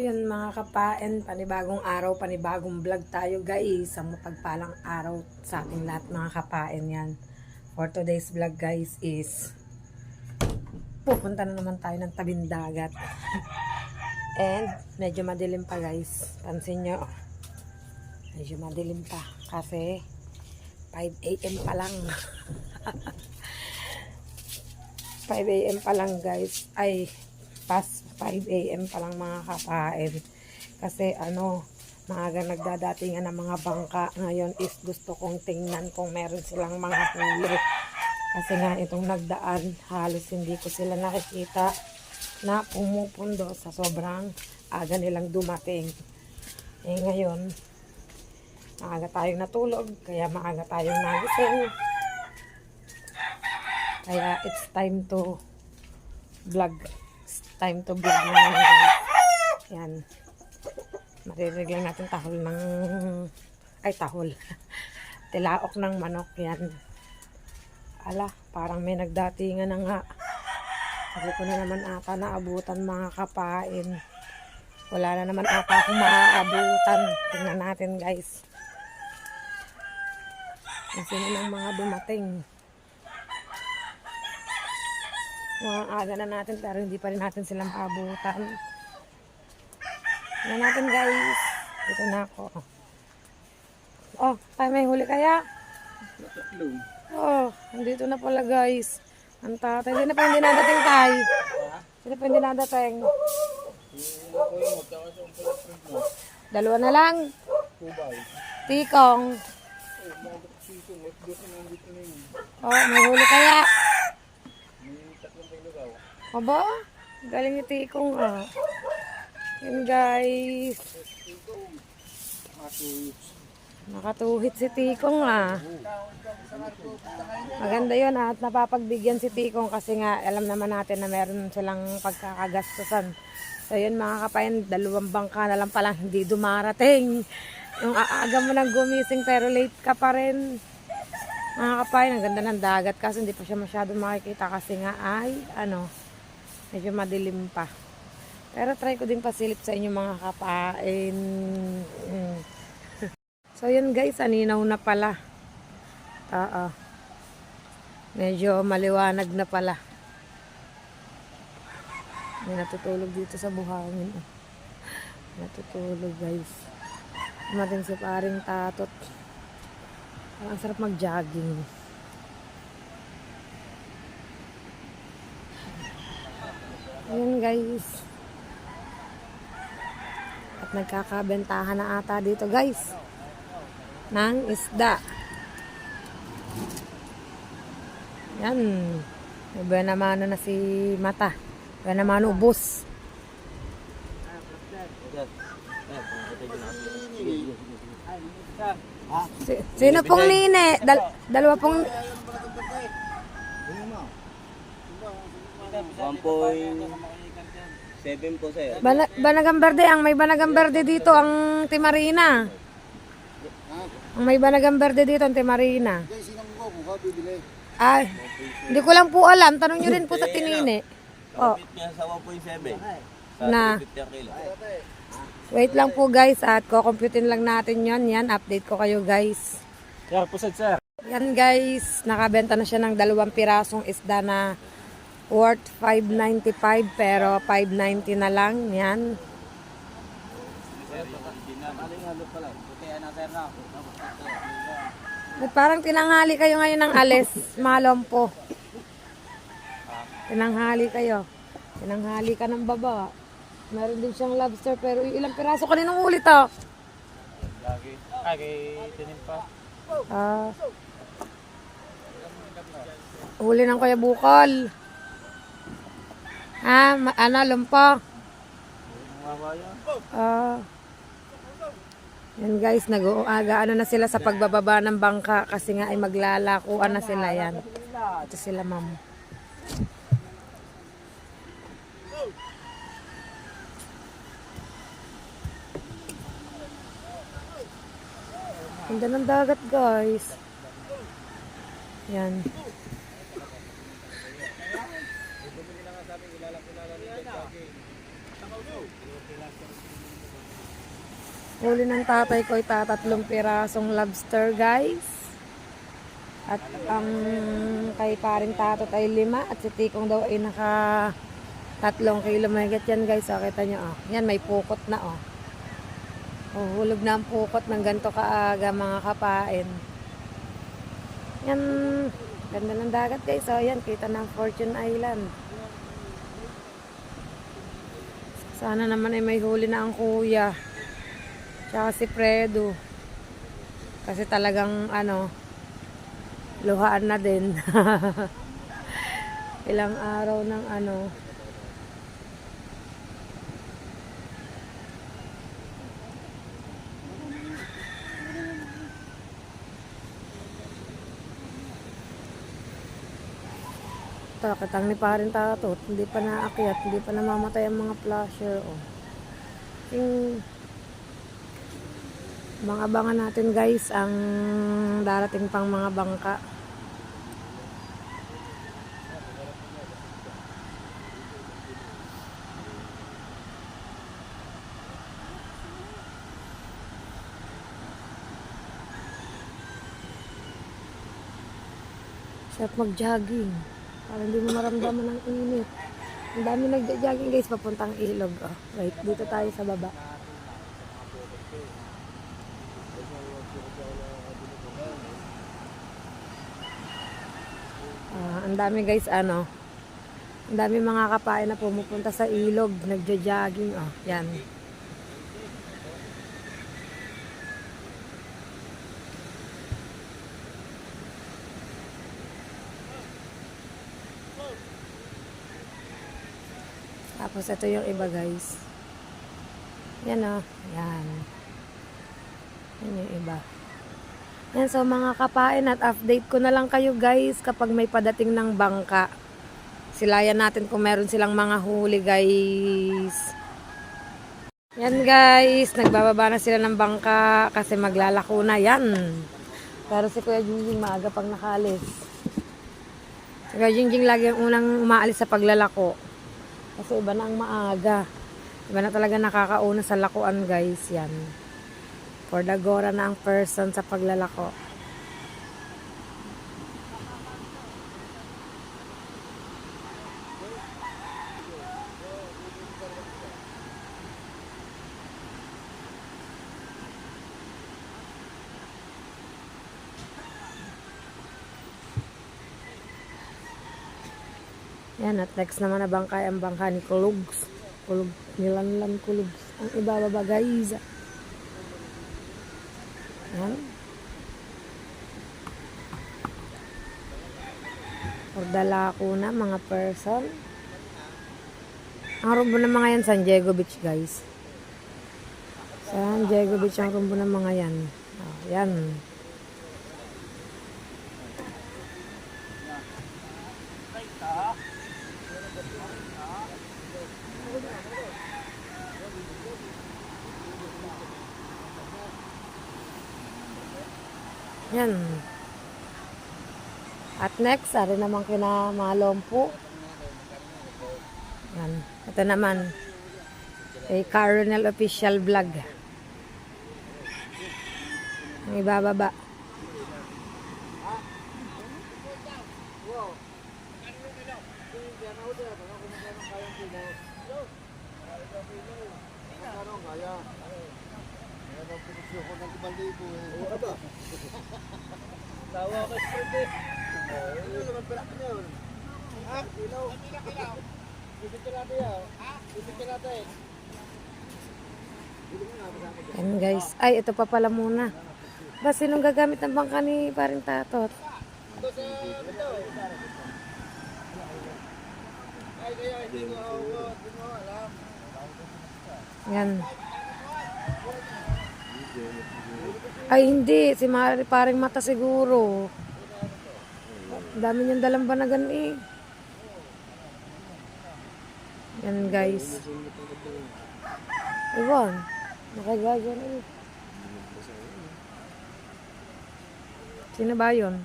yun mga kapain, panibagong araw, panibagong vlog tayo guys. Ang mapagpalang araw sa ating lahat mga kapain yan. For today's vlog guys is pupunta na naman tayo ng tabing dagat. And medyo madilim pa guys. Pansin nyo, medyo madilim pa kasi 5 AM pa lang. 5 AM pa lang guys. Ay, past 5 AM pa lang mga kapain. Kasi maaga nagdadatingan ng mga bangka. Ngayon is gusto kong tingnan kung meron silang mga huli. Kasi nga itong nagdaan, halos hindi ko sila nakikita na pumupundo sa sobrang aga nilang dumating. Eh ngayon, maaga tayong natulog, kaya maaga tayong nagising. Kaya it's time to vlog. Time to vlog naman guys. Yan. Maririnig lang natin tahol. Tilaok ng manok. Yan. Ala, parang may nagdatingan na nga. Sabi ko na naman ata naabutan mga kapain. Wala na naman ata akong maaabutan. Tingnan natin guys. Kasi ng mga dumating. Mga aga na natin pero hindi pa rin natin silang maabutan. Tingnan natin guys. Dito na ako. Oh, tayo may huli kaya? Oh, andito na pala guys. Ang tatay. Hindi na pa hindi nadating tayo. Hindi na pa hindi nadating. Dalawa na lang. Tikong. Oh, may huli kaya? Aba, galing ni Tikong ah. Yan guys. Nakatuhit si Tikong ah. Maganda yun at napapagbigyan si Tikong kasi nga alam naman natin na meron silang pagkakagastusan. So yun mga kapain, 2 bangka na lang palang hindi dumarating. Yung aaga mo nang gumising pero late ka pa rin. Mga kapain, ang ganda ng dagat kasi hindi pa siya masyado makikita kasi nga ay medyo madilim pa. Pero try ko din pasilip sa inyo mga kapain. So yun guys, aninaw na pala. Medyo maliwanag na pala. May natutulog dito sa buhangin. Natutulog guys. Dumating si paring tatot. Ang sarap mag-jogging. Ayan guys. At nagkakabentahan na ata dito guys ng isda. Yan. May banamano na si Mata. Banamano ubos. Sino pong nine? Dalawa pong 1.7 po sir. Banagang Verde. Ang may Banagang Verde dito ang Timarina. Ang may Banagang Verde dito ang Timarina. Ay, hindi ko lang po alam. Tanong nyo rin po sa tinini. Oh. Sa 1.7. Na. Wait lang po guys at kukumputin lang natin yon. Yan, update ko kayo guys. Sir, pusad sir. Yan guys, nakabenta na siya ng 2 pirasong isda na worth 595 pero 590 na lang. Yan. Parang tinanghali kayo ngayon ng alis, malompo. Tinanghali kayo. Tinanghali ka ng baba. Meron din siyang lobster pero ilang piraso kaninong ulit ah? Lagi. Kay tinim pa. Huli ng Kuya Bukol. Lumpa. Yan guys, nag-uuga na sila sa pagbababa ng bangka kasi nga ay maglalakuan na sila yan. Ito sila ma'am. Ganda ng dagat guys. Yan. Huli ng tatay ko ay 3 pirasong lobster, guys. At ang kay paring tatot ay 5 at si Tikong daw ay naka 3 kilo mahigit yan, guys. O, kita nyo, oh. Yan, may pukot na, oh. Oh, hulog na ang pukot ng ganito kaaga, mga kapain. Yan, ganda ng dagat, guys. O, yan, kita ng Fortune Island. Sana naman ay may huli na ang kuya. Tsaka si Fredo. Kasi talagang, luhaan na din. Ilang araw ng Takatang ni parin tatot, hindi pa naakyat, hindi pa namamatay ang mga flasher, oh. Yung mga abangan natin, guys, ang darating pang mga bangka. Sarap mag-jogging. Para hindi mo maramdaman ng init. Ang dami nag-jogging, guys, papuntang ilog. Oh, right, dito tayo sa baba. Ang dami, guys, ang dami mga kapain na pumupunta sa ilog, nagja-jogging. Oh, yan. Tapos ito yung iba, guys. Yan, oh. Yan. Yan yung iba. Yan, so mga kapain, at update ko na lang kayo, guys, kapag may padating ng bangka. Silayan natin kung meron silang mga huli, guys. Yan, guys, nagbababa na sila ng bangka kasi maglalako na. Yan. Pero si Kuya Jingjing maaga pag nakalis. Si Kuya Jingjing lagi ang unang umaalis sa paglalako. Kasi iba na ang maaga. Iba na talaga nakakauna sa lakuan, guys. Yan. For the Gora na ang person sa paglalako. Yan, at next naman na bangka ang bangka ni Kulugs. Nilanlan Kulugs. Ang ibababa, guys. Yan. Pagdalako na, mga person. Ang rumbo ng mga yan, San Diego Beach, guys. San Diego Beach ang rumbo ng mga yan. Oh, yan. Yan. At next, ari naman kina Malompo. Yan. Ito naman, kay Coronel Official Vlog. Ang ibababa. Tawa ka sport eh. Ano naman pala yun? Ha? Ilaw? Bibigyan natin yan. Bibigyan natin. Yan, guys. Ay, ito pa pala muna. Ba, sinong gagamit ng bangka ni paring tatot? Ito sa ito. Ay, kaya hindi mo alam. Yan. Ay, hindi. Si paring mata siguro. Ang dami niyang dalang banagan eh. Yan, guys. Iwan. Nakagagan eh. Sino ba yun?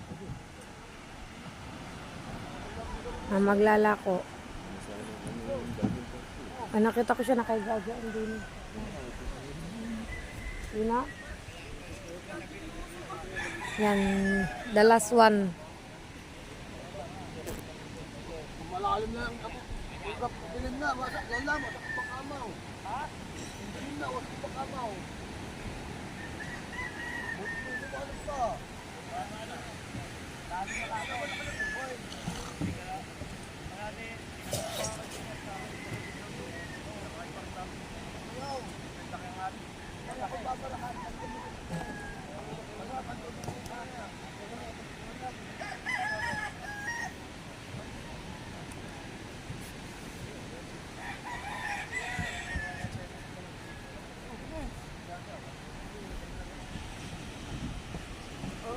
Maglalako. Ay, nakita ko siya nakaigaga. Hindi. Yun na. Yan. The last one. Malalim na ang ako. Pilim na, wasak yan lang, wasak pa kamaw. Ha? Pilim na, wasak pa kamaw. Buti pa alam pa.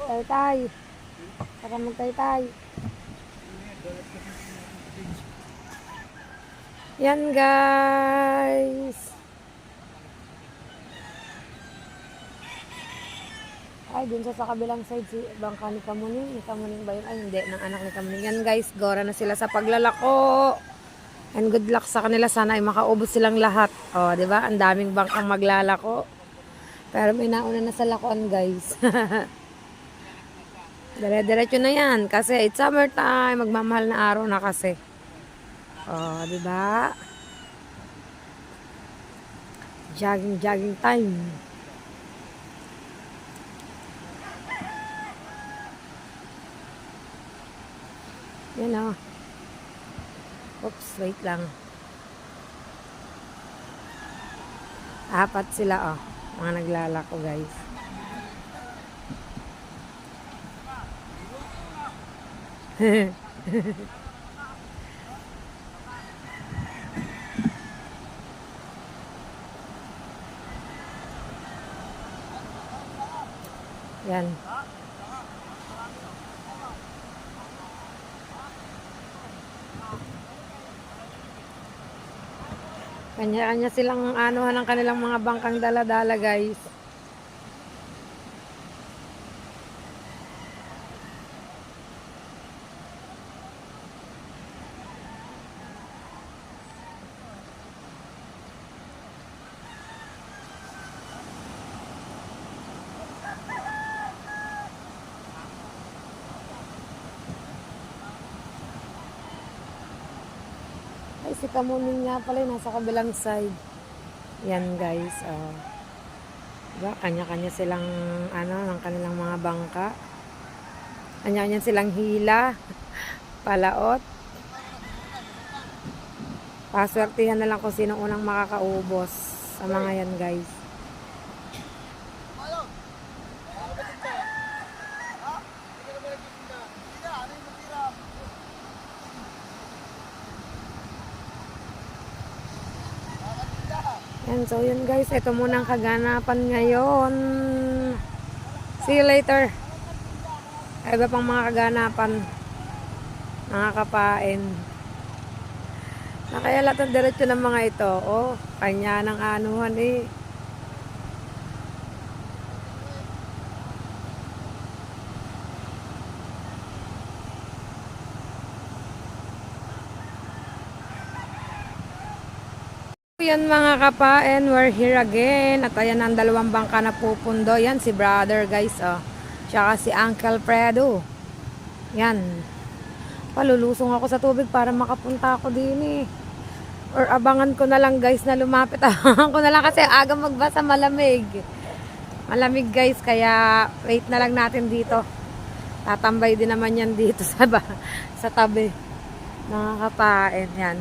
Tay-tay. Saka magtay-tay. Yan guys. Ay, dun sa kabilang side si bangka ni Kamuning. Ni Kamuning ba yun? Ay, hindi. Ng anak ni Kamuning. Yan guys, gora na sila sa paglalako. And good luck sa kanila. Sana ay makaubos silang lahat. O, di ba? Ang daming bangkang maglalako. Pero may nauna na sa lakuan guys. Dire-diretso na yan. Kasi it's summertime. Magmamahal na araw na kasi. O, di ba? Jogging time. Yan o. Oops, wait lang. Apat sila o. Mga naglalako guys. Yan. Kanya-kanya silang anuhan ng kanilang mga bangkang dala-dala guys. Ay, si Kamuning nga pala, nasa kabilang side. Yan guys, diba? Kanya-kanya silang, ng kanilang mga bangka. Kanya-kanya silang hila, palaot. Paswertihan na lang kung sino unang makakaubos sa mga yan guys. Yan, so yun guys, ito muna ang kaganapan ngayon. See you later. Ay, iba pang mga kaganapan. Mga kapain. Nakayalat ang diretso ng mga ito. Oh, kanya ng anuhan eh. Yan mga kapain, we're here again. At ayan ang dalawang bangka na pupundo. Yan si brother guys, oh. Tsaka si Uncle Fredo. Yan. Palulusong ako sa tubig para makapunta ako din eh. Or abangan ko na lang guys na lumapit. Abangan ko na lang kasi aga magbasa, malamig. Malamig guys, kaya wait na lang natin dito. Tatambay din naman yan dito sa tabi. Mga kapain, yan.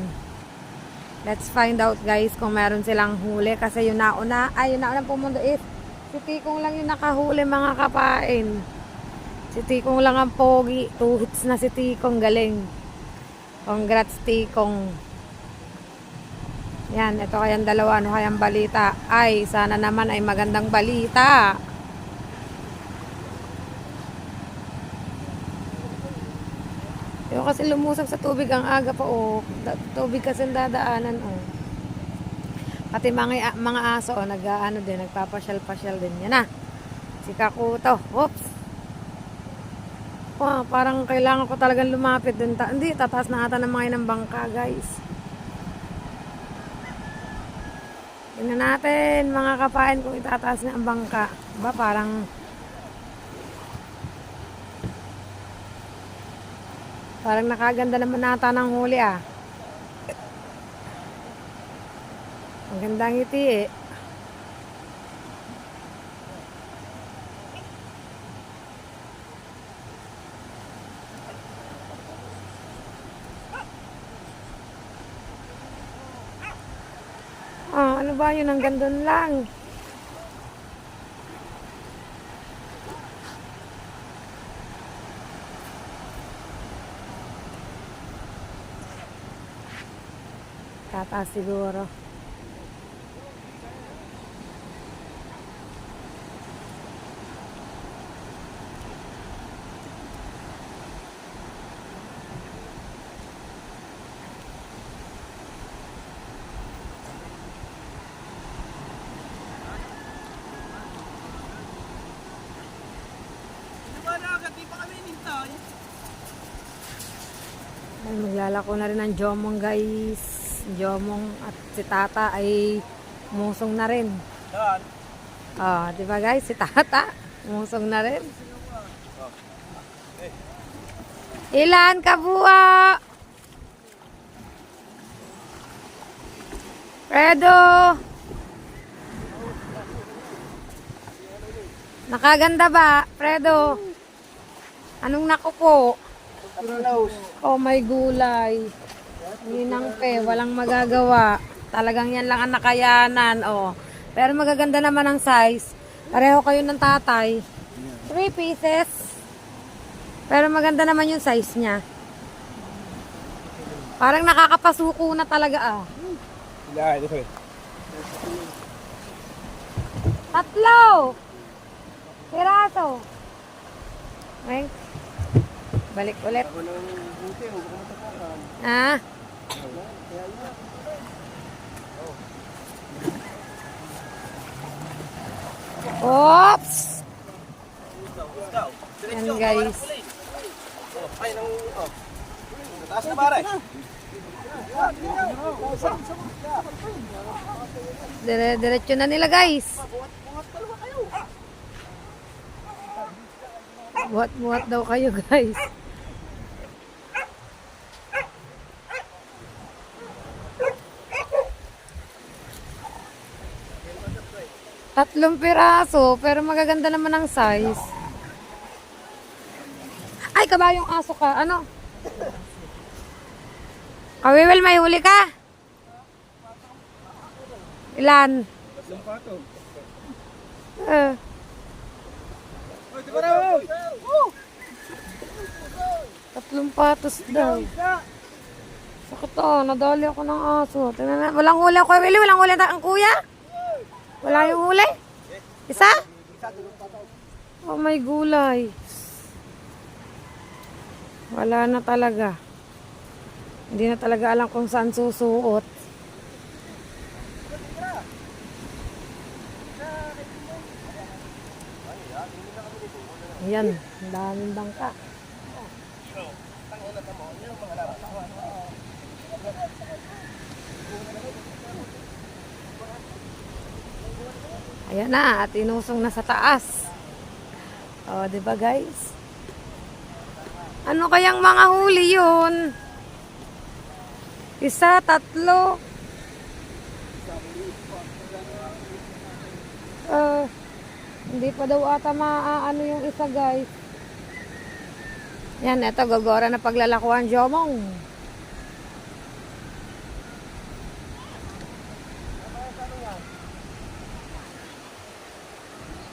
Let's find out guys kung meron silang huli. Kasi yung nauna pumundo is si Tikong lang yung nakahuli mga kapain. Si Tikong lang ang pogi. 2 hits na si Tikong, galing. Congrats Tikong. Yan, ito kayang dalawa. Ano kayang balita? Ay, sana naman ay magandang balita. Yung kasi lumusag sa tubig ang aga pa oh. Tubig kasi dadaanan oh. Pati mga aso oh, din, nagpapasyal-pasyal din. Yan na. Si Kakuto. Oops. Wow, parang kailangan ko talagang lumapit dun. Hindi, tataas na ata ng mga inang bangka, guys. Tingnan natin mga kapain kung itataas na ang bangka. Ba parang nakaganda naman nata ng huli ah. Ang gandang ngiti eh. Ah, ano ba yun? Hanggang doon lang. Tataas siguro. Ay, maglalako na rin ang Jomong guys. Jomong at si Tata ay musong na rin. Saan? Ah, di ba guys? Si Tata musong na rin. Ilan kabuo? Fredo! Nakaganda ba, Fredo? Anong nakupo? Oh, may gulay. Ninangpe, walang magagawa. Talagang yan lang ang nakayanan. Oh. Pero magaganda naman ang size. Pareho kayo ng tatay. 3 pieces. Pero maganda naman yung size niya. Parang nakakapasuko na talaga ah. Yeah, ito eh. 3 piraso. Okay. Balik ulit. Ako ng buti, huwag ko matapakan. Ah. Oops! Yan guys. Ay, nang taas na pare. Dire-diretso na nila guys. Buhat-buhat daw kayo guys. Tatlong piraso, pero magaganda naman ang size. Ay, kabayong aso ka. Ano? Kawiwil, may huli ka? Ilan? Tatlong pato. Eh. Oy, di ba raw? Tatlong patos daw. Sakit nadali ako ng aso. Tingnan na. Walang huli ako, Willie. Walang huli ang kuya. Wala yung huli. Isa? Oh, may gulay. Wala na talaga. Hindi na talaga alam kung saan susuot. Ayan, ang daming bangka. Ayan na, at inusong na sa taas. O, di ba guys? Ano kayang mga huli yun? Isa, 3. Hindi pa daw ata maaano yung isa guys. Yan, eto, gagora na paglalakuan, Jomong.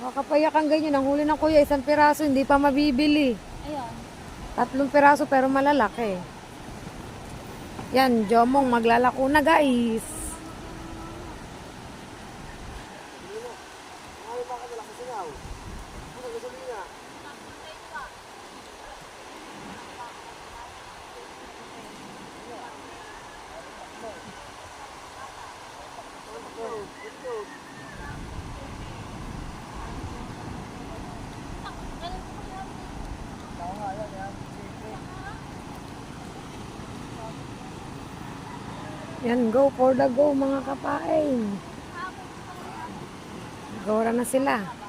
Makapayak ang ganyan. Ang huli ng kuya, 1 piraso, hindi pa mabibili. Ayan. 3 piraso, pero malalaki. Yan, Jomong, maglalako na guys. Yan, go for the go mga kapain. Gawara na sila.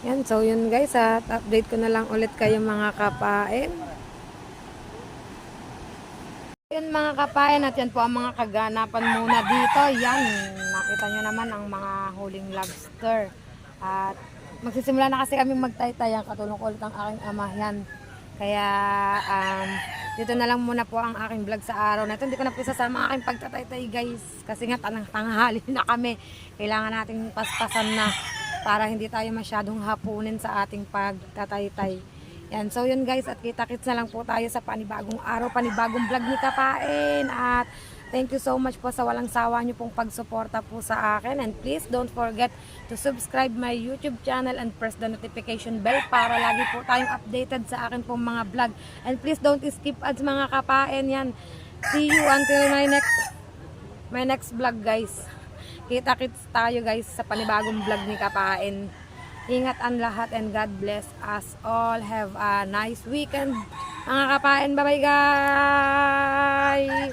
Yan, so yun guys, at update ko na lang ulit kayo mga kapain. Yun mga kapain, at yan po ang mga kaganapan muna dito. Yan, nakita nyo naman ang mga huling lobster. At magsisimula na kasi kami magtaytay, ang katulong ko ulit ang aking ama yan. Kaya dito na lang muna po ang aking vlog sa araw na ito. Hindi ko na po isasama aking pagtataytay guys. Kasi nga tanghali na kami. Kailangan nating paspasan na para hindi tayo masyadong hapunin sa ating pagtataytay. Yan. So yun guys, at kita-kits na lang po tayo sa panibagong araw, panibagong vlog ni Kapain. At thank you so much po sa walang sawa nyo pong pagsuporta po sa akin. And please don't forget to subscribe my YouTube channel and press the notification bell para lagi po tayong updated sa akin pong mga vlog. And please don't skip ads mga Kapain. Yan. See you until my next vlog guys. Kita-kits tayo guys sa panibagong vlog ni Kapain. Ingat ang lahat and God bless us all. Have a nice weekend mga Kapain. Bye bye guys.